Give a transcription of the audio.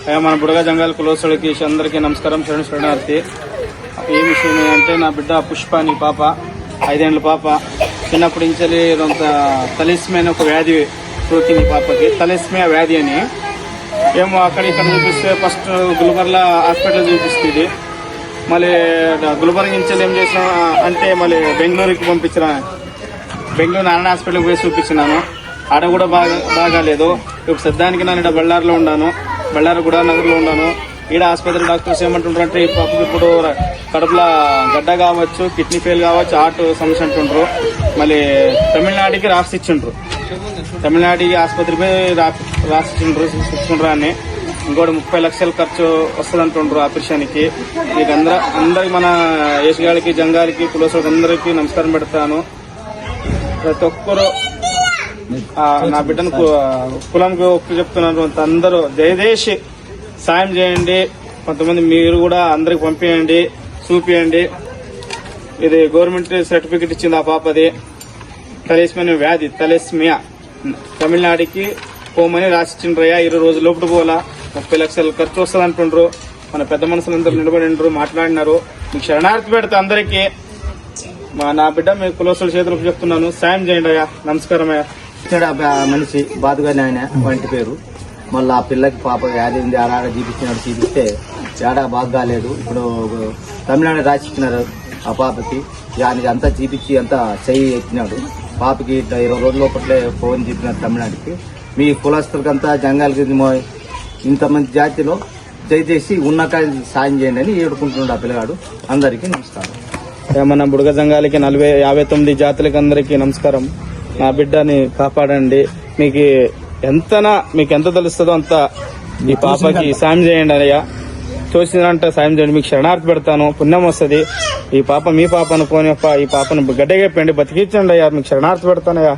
మన బుడగ జంగాల కులోసులకి అందరికీ నమస్కారం. శరణార్థి. ఏ విషయం అంటే నా బిడ్డ పుష్ప అని పాప 5 ఏళ్ళ పాప. చిన్నప్పటి నుంచి కొంత తలిస్మే ఒక వ్యాధి సోకింది పాపకి. తలిస్మే వ్యాధి అని ఏమో అక్కడ ఇక్కడ చూపిస్తే ఫస్ట్ గుల్బర్లా హాస్పిటల్ చూపిస్తుంది. మళ్ళీ గుల్బర్గ నుంచి ఏం చేసినా అంటే మళ్ళీ బెంగళూరుకి పంపించిన. బెంగళూరు నారాయణ హాస్పిటల్కి పోయి చూపించినాను. ఆడ కూడా బాగాలేదు. ఇప్పుడు సద్దానికి నేను ఇక్కడ బళ్ళారిలో ఉన్నాను. బళ్ళారి కూడా నగర్లో ఉన్నాను. ఈడ ఆసుపత్రి డాక్టర్స్ ఏమంటుంటారు అంటే ఈ పాపకి ఇప్పుడు కడుపులో గడ్డ కావచ్చు, కిడ్నీ ఫెయిల్ కావచ్చు, హార్ట్ సమస్య అంటుండ్రు. మళ్ళీ తమిళనాడుకి రాసిచ్చిండ్రు. తమిళనాడుకి ఆసుపత్రికి రాసిచ్చిండ్రు అని. ఇంకోటి 30 లక్షల ఖర్చు వస్తుంది అంటుండ్రు ఆపరేషన్కి. మీకు అందరికి మన యేసుగాడికి జంగాలకి కులసులకు అందరికీ నమస్కారం పెడతాను. ప్రతి ఒక్కరు నా బిడ్డను కులంకి ఒప్పు చెప్తున్నారు. అందరూ దయచేసి సాయం చేయండి. కొంతమంది మీరు కూడా అందరికి పంపించండి, చూపియండి. ఇది గవర్నమెంట్ సర్టిఫికెట్ ఇచ్చింది ఆ పాపది. తలేస్మియా వ్యాధి, తలేస్మియా. తమిళనాడుకి పోమని రాసిచ్చిండ్రయ్యా. 20 రోజుల లోపల పోలా. 30 లక్షల ఖర్చు వస్తుంది అంటుండ్రు. మన పెద్ద మనుషులందరూ నిలబడినరు, మాట్లాడినారు. మీకు శరణార్థి పెడతా అందరికీ. నా బిడ్డ మీ కులస్తుల చేతులకు చెప్తున్నాను, సాయం చేయండి అయ్యా. నమస్కారం అయ్యా. మనిషి బాధగానే ఆయన వంటి పేరు. మళ్ళీ ఆ పిల్లకి పాప వ్యాధి ఉంది, అలాగా చూపిస్తే ఏడా బాగా కాలేదు. ఇప్పుడు తమిళనాడు రాసిచ్చినారు ఆ పాపకి. దానికి అంతా చూపించి అంతా చెయ్యి ఎత్తినాడు. పాపకి 20 రోజుల లోపలే ఫోన్ చెప్పినారు తమిళనాడుకి. మీ కులస్తులకంతా జంగాలకి ఇంతమంది జాతిలో దయచేసి ఉన్నక సాయం చేయండి అని ఏడుకుంటున్నాడు ఆ పిల్లగాడు. అందరికీ నమస్కారం. మన బుడగ జంగాలకి 59 జాతులకి అందరికీ నమస్కారం. నా బిడ్డని కాపాడండి. మీకు ఎంత తెలుస్తుందో అంత ఈ పాపకి సాయం చేయండి అయ్యా. చూసినంటే సాయం చేయండి. మీకు శరణార్థి పెడతాను, పుణ్యం వస్తుంది. ఈ పాప మీ పాప అనుకోని ఈ పాపను గడ్డగెప్పండి, బతికించండి అయ్యా. మీకు శరణార్థి పెడతానయ్యా.